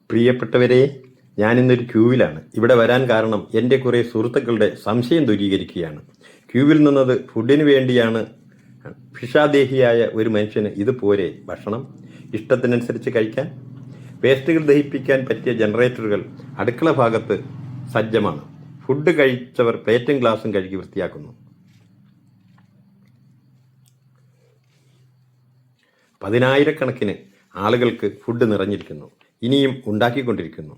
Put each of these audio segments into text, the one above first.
പ്രിയപ്പെട്ടവരെ, ഞാനിന്നൊരു ക്യൂവിലാണ്. ഇവിടെ വരാൻ കാരണം എൻ്റെ കുറേ സുഹൃത്തുക്കളുടെ സംശയം ദൂരീകരിക്കുകയാണ്. ക്യൂവിൽ നിന്നത് ഫുഡിന് വേണ്ടിയാണ്. ഭിക്ഷാദേഹിയായ ഒരു മനുഷ്യന് ഇത് പോരെ ഭക്ഷണം? ഇഷ്ടത്തിനനുസരിച്ച് കഴിക്കാൻ. വേസ്റ്റുകൾ ദഹിപ്പിക്കാൻ പറ്റിയ ജനറേറ്ററുകൾ അടുക്കള ഭാഗത്ത് സജ്ജമാണ്. ഫുഡ് കഴിച്ചവർ പ്ലേറ്റും ഗ്ലാസും കഴുകി വൃത്തിയാക്കുന്നു. പതിനായിരക്കണക്കിന് ആളുകൾക്ക് ഫുഡ് നിറഞ്ഞിരിക്കുന്നു. ഇനിയും ഉണ്ടാക്കിക്കൊണ്ടിരിക്കുന്നു.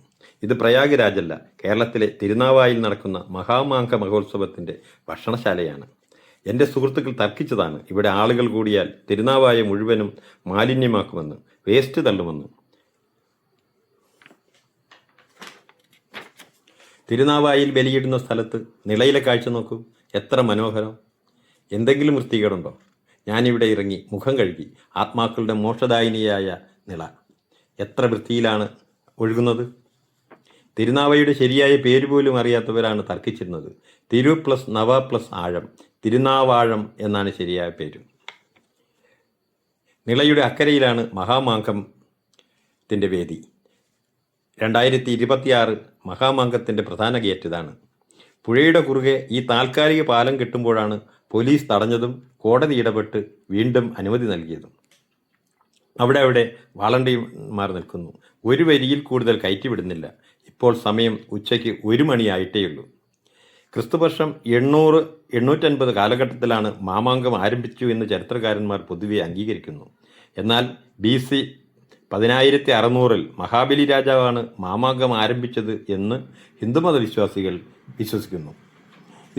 ഇത് പ്രയാഗ്രാജല്ല, കേരളത്തിലെ തിരുനാവായിൽ നടക്കുന്ന മഹാമാങ്ക മഹോത്സവത്തിൻ്റെ ഭക്ഷണശാലയാണ്. എൻ്റെ സുഹൃത്തുക്കൾ തർക്കിച്ചതാണ്. ഇവിടെ ആളുകൾ കൂടിയാൽ തിരുനാവായ മുഴുവനും മാലിന്യമാക്കുമെന്ന്, വേസ്റ്റ് തള്ളുമെന്ന്. തിരുനാവായിൽ ബലിയിടുന്ന സ്ഥലത്ത് നിളയിലെ കാഴ്ച നോക്കൂ, എത്ര മനോഹരം! എന്തെങ്കിലും വൃത്തികേടുണ്ടോ? ഞാനിവിടെ ഇറങ്ങി മുഖം കഴുകി. ആത്മാക്കളുടെ മോക്ഷദായിനിയായ നിള എത്ര വൃത്തിയിലാണ് ഒഴുകുന്നത്. തിരുനാവയുടെ ശരിയായ പേര് പോലും അറിയാത്തവരാണ് തർക്കിച്ചിരുന്നത്. തിരു പ്ലസ് നവ പ്ലസ് ആഴം, തിരുനാവാഴം എന്നാണ് ശരിയായ പേര്. നിളയുടെ അക്കരയിലാണ് മഹാമാങ്കത്തിൻ്റെ വേദി. 2026 മഹാമാങ്കത്തിൻ്റെ പ്രധാന ഗേറ്റ് ഇതാണ്. പുഴയുടെ കുറുകെ ഈ താൽക്കാലിക പാലം കെട്ടുമ്പോഴാണ് പോലീസ് തടഞ്ഞതും കോടതി ഇടപെട്ട് വീണ്ടും അനുമതി നൽകിയതും. അവിടെ വാളണ്ടിയർമാർ നിൽക്കുന്നു. ഒരു വരിയിൽ കൂടുതൽ കയറ്റിവിടുന്നില്ല. ഇപ്പോൾ സമയം ഉച്ചയ്ക്ക് 1 മണിയായിട്ടേയുള്ളൂ. ക്രിസ്തുവർഷം 800-850 കാലഘട്ടത്തിലാണ് മാമാങ്കം ആരംഭിച്ചു എന്ന് ചരിത്രകാരന്മാർ പൊതുവെ അംഗീകരിക്കുന്നു. എന്നാൽ BC 1600 മഹാബലി രാജാവാണ് മാമാങ്കം ആരംഭിച്ചത് എന്ന് ഹിന്ദുമത വിശ്വാസികൾ വിശ്വസിക്കുന്നു.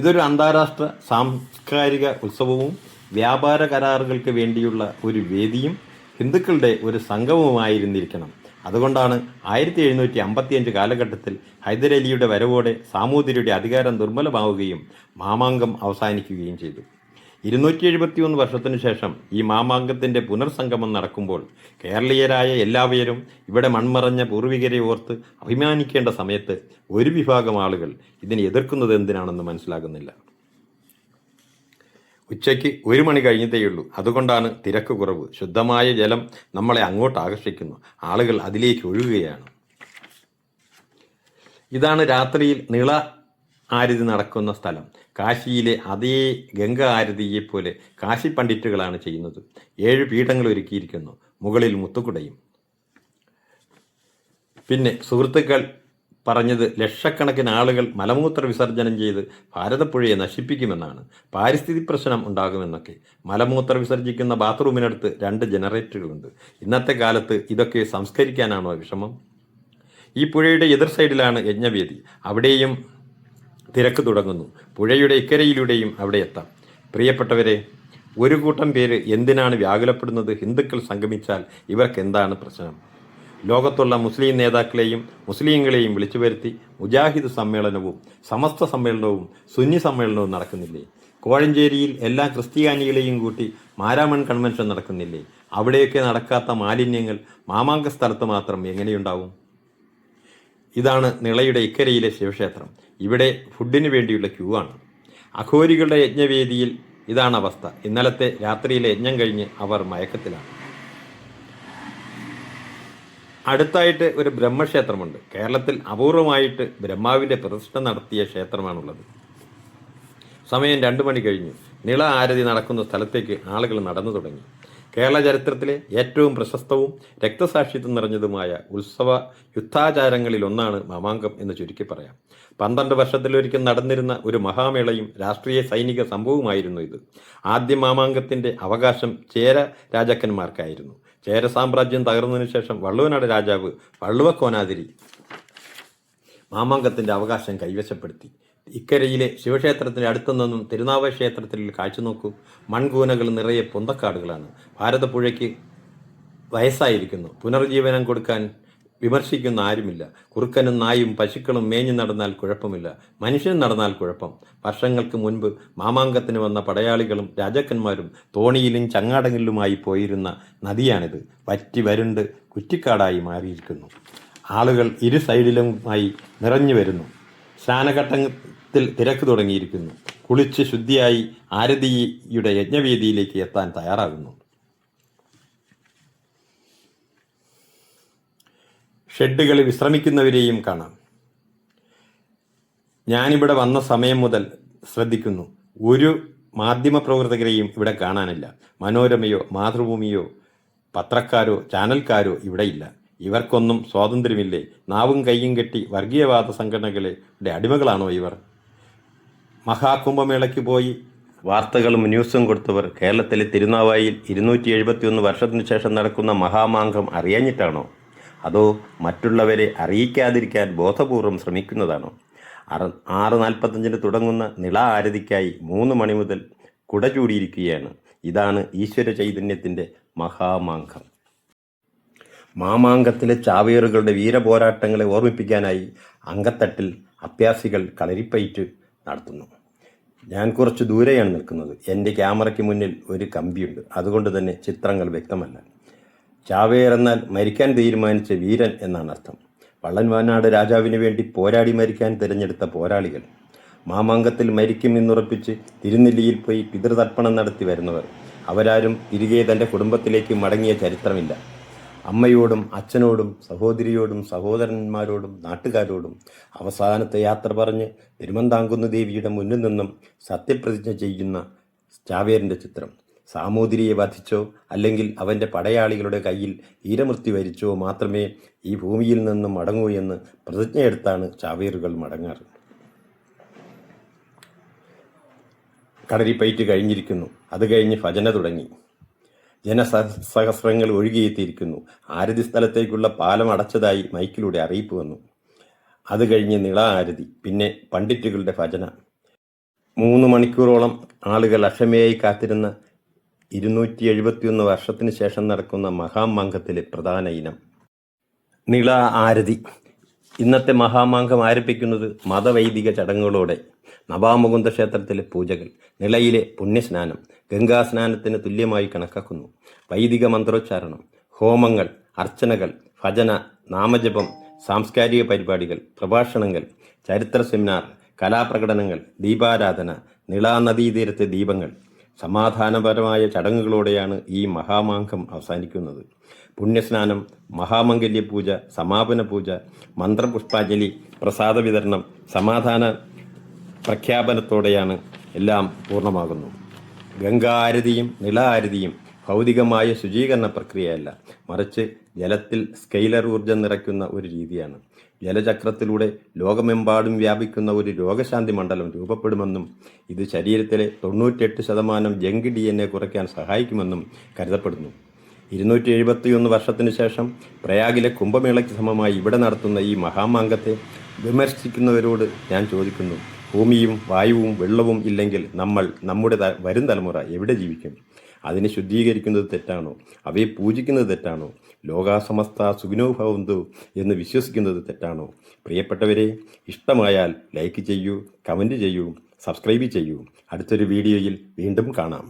ഇതൊരു അന്താരാഷ്ട്ര സാംസ്കാരിക ഉത്സവവും വ്യാപാര കരാറുകൾക്ക് വേണ്ടിയുള്ള ഒരു വേദിയും ഹിന്ദുക്കളുടെ ഒരു സംഗമവുമായിരുന്നിരിക്കണം. അതുകൊണ്ടാണ് 1755 കാലഘട്ടത്തിൽ ഹൈദരലിയുടെ വരവോടെ സാമൂതിരിയുടെ അധികാരം ദുർബലമാവുകയും മാമാങ്കം അവസാനിക്കുകയും ചെയ്തു. 271 വർഷത്തിനു ശേഷം ഈ മാമാങ്കത്തിൻ്റെ പുനർസംഗമം നടക്കുമ്പോൾ കേരളീയരായ എല്ലാവരും ഇവിടെ മൺമറഞ്ഞ പൂർവികരെ ഓർത്ത് അഭിമാനിക്കേണ്ട സമയത്ത് ഒരു വിഭാഗം ആളുകൾ ഇതിനെ എതിർക്കുന്നത് എന്തിനാണെന്ന് മനസ്സിലാകുന്നില്ല. ഉച്ചയ്ക്ക് 1 മണി കഴിഞ്ഞതേയുള്ളൂ. അതുകൊണ്ടാണ് തിരക്ക് കുറവ്. ശുദ്ധമായ ജലം നമ്മളെ അങ്ങോട്ട് ആകർഷിക്കുന്നു. ആളുകൾ അതിലേക്ക് ഒഴുകുകയാണ്. ഇതാണ് രാത്രിയിൽ നിള ആരതി നടക്കുന്ന സ്ഥലം. കാശിയിലെ അതേ ഗംഗ ആരതിയെപ്പോലെ കാശി പണ്ഡിറ്റുകളാണ് ചെയ്യുന്നത്. 7 പീഠങ്ങൾ ഒരുക്കിയിരിക്കുന്നു, മുകളിൽ മുത്തുകുടയും. പിന്നെ സുഹൃത്തുക്കൾ പറഞ്ഞത് ലക്ഷക്കണക്കിന് ആളുകൾ മലമൂത്ര വിസർജനം ചെയ്ത് ഭാരതപ്പുഴയെ നശിപ്പിക്കുമെന്നാണ്. പാരിസ്ഥിതി പ്രശ്നം ഉണ്ടാകുമെന്നൊക്കെ. മലമൂത്ര വിസർജിക്കുന്ന ബാത്റൂമിനടുത്ത് 2 ജനറേറ്ററുകളുണ്ട്. ഇന്നത്തെ കാലത്ത് ഇതൊക്കെ സംസ്കരിക്കാനാണോ വിഷമം? ഈ പുഴയുടെ എതിർ സൈഡിലാണ് യജ്ഞവേദി. അവിടെയും തിരക്ക് തുടങ്ങുന്നു. പുഴയുടെ ഇക്കരയിലൂടെയും അവിടെ എത്താം. പ്രിയപ്പെട്ടവരെ, ഒരു കൂട്ടം പേര് എന്തിനാണ് വ്യാകുലപ്പെടുന്നത്? ഹിന്ദുക്കൾ സംഗമിച്ചാൽ ഇവർക്ക് എന്താണ് പ്രശ്നം? ലോകത്തുള്ള മുസ്ലിം നേതാക്കളെയും മുസ്ലിങ്ങളെയും വിളിച്ചു വരുത്തി മുജാഹിദ് സമ്മേളനവും സമസ്ത സമ്മേളനവും സുന്നി സമ്മേളനവും നടക്കുന്നില്ലേ? കോഴഞ്ചേരിയിൽ എല്ലാ ക്രിസ്ത്യാനികളെയും കൂട്ടി മാരാമൺ കൺവെൻഷൻ നടക്കുന്നില്ലേ? അവിടെയൊക്കെ നടക്കാത്ത മാലിന്യങ്ങൾ മാമാങ്ക സ്ഥലത്ത് മാത്രം എങ്ങനെയുണ്ടാവും? ഇതാണ് നിളയുടെ ഇക്കരയിലെ ശിവക്ഷേത്രം. ഇവിടെ ഫുഡിന് വേണ്ടിയുള്ള ക്യൂ ആണ്. അഘോരികളുടെ യജ്ഞവേദിയിൽ ഇതാണ് അവസ്ഥ. ഇന്നലത്തെ രാത്രിയിലെ യജ്ഞം കഴിഞ്ഞ് അവർ മയക്കത്തിലാണ്. അടുത്തായിട്ട് ഒരു ബ്രഹ്മക്ഷേത്രമുണ്ട്. കേരളത്തിൽ അപൂർവമായിട്ട് ബ്രഹ്മാവിൻ്റെ പ്രതിഷ്ഠ നടത്തിയ ക്ഷേത്രമാണുള്ളത്. സമയം 2 മണി കഴിഞ്ഞു. നിള ആരതി നടക്കുന്ന സ്ഥലത്തേക്ക് ആളുകൾ നടന്നു തുടങ്ങി. കേരള ചരിത്രത്തിലെ ഏറ്റവും പ്രശസ്തവും രക്തസാക്ഷിത്വം നിറഞ്ഞതുമായ ഉത്സവ യുദ്ധാചാരങ്ങളിലൊന്നാണ് മാമാങ്കം എന്ന് ചുരുക്കി പറയാം. 12 വർഷത്തിലൊരിക്കൽ നടന്നിരുന്ന ഒരു മഹാമേളയും രാഷ്ട്രീയ സൈനിക സംഭവമായിരുന്നു ഇത്. ആദ്യ മാമാങ്കത്തിൻ്റെ അവകാശം ചേര രാജാക്കന്മാർക്കായിരുന്നു. ചേര സാമ്രാജ്യം തകർന്നതിനു ശേഷം വള്ളുവനാട് രാജാവ് വള്ളുവക്കോനാതിരി മാമാങ്കത്തിൻ്റെ അവകാശം കൈവശപ്പെടുത്തി. ഇക്കരയിലെ ശിവക്ഷേത്രത്തിന് അടുത്തു നിന്നും തിരുനാവായ ക്ഷേത്രത്തിൽ കാഴ്ച നോക്കൂ. മൺകൂനകൾ നിറയെ പൊന്തക്കാടുകളാണ്. ഭാരതപ്പുഴയ്ക്ക് വയസ്സായിരിക്കുന്നു. പുനർജീവനം കൊടുക്കാൻ വിമർശിക്കുന്ന ആരുമില്ല. കുറുക്കനും നായും പശുക്കളും മേഞ്ഞു നടന്നാൽ കുഴപ്പമില്ല, മനുഷ്യൻ നടന്നാൽ കുഴപ്പം. വർഷങ്ങൾക്ക് മുൻപ് മാമാങ്കത്തിന് വന്ന പടയാളികളും രാജാക്കന്മാരും തോണിയിലും ചങ്ങാടങ്ങളിലുമായി പോയിരുന്ന നദിയാണിത്. വറ്റി വരണ്ട് കുറ്റിക്കാടായി മാറിയിരിക്കുന്നു. ആളുകൾ ഇരു സൈഡിലുമായി നിറഞ്ഞു വരുന്നു. സ്നാനഘട്ടത്തിൽ തിരക്ക് തുടങ്ങിയിരിക്കുന്നു. കുളിച്ച് ശുദ്ധിയായി ആരതിയുടെ യജ്ഞവേദിയിലേക്ക് എത്താൻ തയ്യാറാകുന്നു. ഷെഡുകളിൽ വിശ്രമിക്കുന്നവരെയും കാണാം. ഞാനിവിടെ വന്ന സമയം മുതൽ ശ്രദ്ധിക്കുന്നു, ഒരു മാധ്യമപ്രവർത്തകരെയും ഇവിടെ കാണാനില്ല. മനോരമയോ മാതൃഭൂമിയോ പത്രക്കാരോ ചാനൽക്കാരോ ഇവിടെയില്ല. ഇവർക്കൊന്നും സ്വാതന്ത്ര്യമില്ലേ? നാവും കയ്യും കെട്ടി വർഗീയവാദ സംഘടനകളുടെ അടിമകളാണോ ഇവർ? മഹാകുംഭമേളയ്ക്ക് പോയി വാർത്തകളും ന്യൂസും കൊടുത്തവർ കേരളത്തിലെ തിരുനാവായിൽ 271 വർഷത്തിനു ശേഷം നടക്കുന്ന മഹാമാങ്കം അറിയാഞ്ഞിട്ടാണോ? അതോ മറ്റുള്ളവരെ അറിയിക്കാതിരിക്കാൻ ബോധപൂർവം ശ്രമിക്കുന്നതാണോ? 6:45 തുടങ്ങുന്ന നിള ആരതിക്കായി 3 മണി മുതൽ കുട ചൂടിയിരിക്കുകയാണ്. ഇതാണ് ഈശ്വര ചൈതന്യത്തിൻ്റെ മഹാമാങ്കം. മാമാങ്കത്തിലെ ചാവേറുകളുടെ വീരപോരാട്ടങ്ങളെ ഓർമ്മിപ്പിക്കാനായി അങ്കത്തട്ടിൽ അഭ്യാസികൾ കളരിപ്പയറ്റ് നടത്തുന്നു. ഞാൻ കുറച്ച് ദൂരെയാണ് നിൽക്കുന്നത്. എൻ്റെ ക്യാമറയ്ക്ക് മുന്നിൽ ഒരു കമ്പിയുണ്ട്. അതുകൊണ്ട് തന്നെ ചിത്രങ്ങൾ വ്യക്തമല്ല. ചാവേർ എന്നാൽ മരിക്കാൻ തീരുമാനിച്ച വീരൻ എന്നാണ് അർത്ഥം. വള്ളൻവാനാട് രാജാവിന് വേണ്ടി പോരാടി മരിക്കാൻ തിരഞ്ഞെടുത്ത പോരാളികൾ. മാമാങ്കത്തിൽ മരിക്കും എന്നുറപ്പിച്ച് തിരുനെല്ലിയിൽ പോയി പിതൃതർപ്പണം നടത്തി വരുന്നവർ. അവരാരും തിരികെ തൻ്റെ കുടുംബത്തിലേക്ക് മടങ്ങിയ ചരിത്രമില്ല. അമ്മയോടും അച്ഛനോടും സഹോദരിയോടും സഹോദരന്മാരോടും നാട്ടുകാരോടും അവസാനത്തെ യാത്ര പറഞ്ഞ് തിരുമന്താംകുന്ന് ദേവിയുടെ മുന്നിൽ നിന്നും സത്യപ്രതിജ്ഞ ചെയ്യുന്ന ചാവേറിൻ്റെ ചിത്രം. സാമൂതിരിയെ വധിച്ചോ അല്ലെങ്കിൽ അവൻ്റെ പടയാളികളുടെ കയ്യിൽ വീരമൃത്യു വരിച്ചോ മാത്രമേ ഈ ഭൂമിയിൽ നിന്നും മടങ്ങൂ എന്ന് പ്രതിജ്ഞയെടുത്താണ് ചാവേറുകൾ മടങ്ങാറ്. കളരിപ്പയറ്റ് കഴിഞ്ഞിരിക്കുന്നു. അത് കഴിഞ്ഞ് ഭജന തുടങ്ങി. ജനസഹസ്രങ്ങൾ ഒഴുകിയെത്തിയിരിക്കുന്നു. ആരതി സ്ഥലത്തേക്കുള്ള പാലം അടച്ചതായി മൈക്കിലൂടെ അറിയിപ്പ് വന്നു. അത് കഴിഞ്ഞ് നിള ആരതി, പിന്നെ പണ്ഡിറ്റുകളുടെ ഭജന. 3 മണിക്കൂറോളം ആളുകൾ അക്ഷമയായി കാത്തിരുന്ന 271 വർഷത്തിന് ശേഷം നടക്കുന്ന മഹാമാങ്കത്തിലെ പ്രധാന ഇനം നിള ആരതി. ഇന്നത്തെ മഹാമാങ്കം ആരംഭിക്കുന്നത് മതവൈദിക ചടങ്ങുകളോടെ. നവാമുകുന്ദ ക്ഷേത്രത്തിലെ പൂജകൾ, നിളയിലെ പുണ്യസ്നാനം ഗംഗാസ്നാനത്തിന് തുല്യമായി കണക്കാക്കുന്നു. വൈദിക മന്ത്രോച്ചാരണം, ഹോമങ്ങൾ, അർച്ചനകൾ, ഭജന, നാമജപം, സാംസ്കാരിക പരിപാടികൾ, പ്രഭാഷണങ്ങൾ, ചരിത്ര സെമിനാർ, കലാപ്രകടനങ്ങൾ, ദീപാരാധന, നിളാ നദീതീരത്തെ ദീപങ്ങൾ. സമാധാനപരമായ ചടങ്ങുകളോടെയാണ് ഈ മഹാമാങ്കം അവസാനിക്കുന്നത്. പുണ്യസ്നാനം, മഹാമംഗല്യ പൂജ, സമാപന പൂജ, മന്ത്രപുഷ്പാഞ്ജലി, പ്രസാദ വിതരണം, സമാധാന പ്രഖ്യാപനത്തോടെയാണ് എല്ലാം പൂർണ്ണമാകുന്നു. ഗംഗാ ആരതിയും നിള ആരതിയും ഭൗതികമായ ശുചീകരണ പ്രക്രിയയല്ല, മറിച്ച് ജലത്തിൽ സ്കെയിലർ ഊർജം നിറയ്ക്കുന്ന ഒരു രീതിയാണ്. ജലചക്രത്തിലൂടെ ലോകമെമ്പാടും വ്യാപിക്കുന്ന ഒരു രോഗശാന്തി മണ്ഡലം രൂപപ്പെടുമെന്നും ഇത് ശരീരത്തിലെ 98% ജങ്ക് DNA കുറയ്ക്കാൻ സഹായിക്കുമെന്നും കരുതപ്പെടുന്നു. 271 വർഷത്തിനു ശേഷം പ്രയാഗിലെ കുംഭമേളയ്ക്ക് സമമായി ഇവിടെ നടത്തുന്ന ഈ മഹാമാങ്കത്തെ വിമർശിക്കുന്നവരോട് ഞാൻ ചോദിക്കുന്നു, ഭൂമിയും വായുവും വെള്ളവും ഇല്ലെങ്കിൽ നമ്മുടെ വരും തലമുറ എവിടെ ജീവിക്കും? അതിനെ ശുദ്ധീകരിക്കുന്നത് തെറ്റാണോ? അവയെ പൂജിക്കുന്നത് തെറ്റാണോ? ലോകാസമസ്ത സുഖിനോ ഭവന്തു എന്ന് വിശ്വസിക്കുന്നത് തെറ്റാണോ? പ്രിയപ്പെട്ടവരെ, ഇഷ്ടമായാൽ ലൈക്ക് ചെയ്യൂ, കമൻറ്റ് ചെയ്യൂ, സബ്സ്ക്രൈബ് ചെയ്യൂ. അടുത്തൊരു വീഡിയോയിൽ വീണ്ടും കാണാം.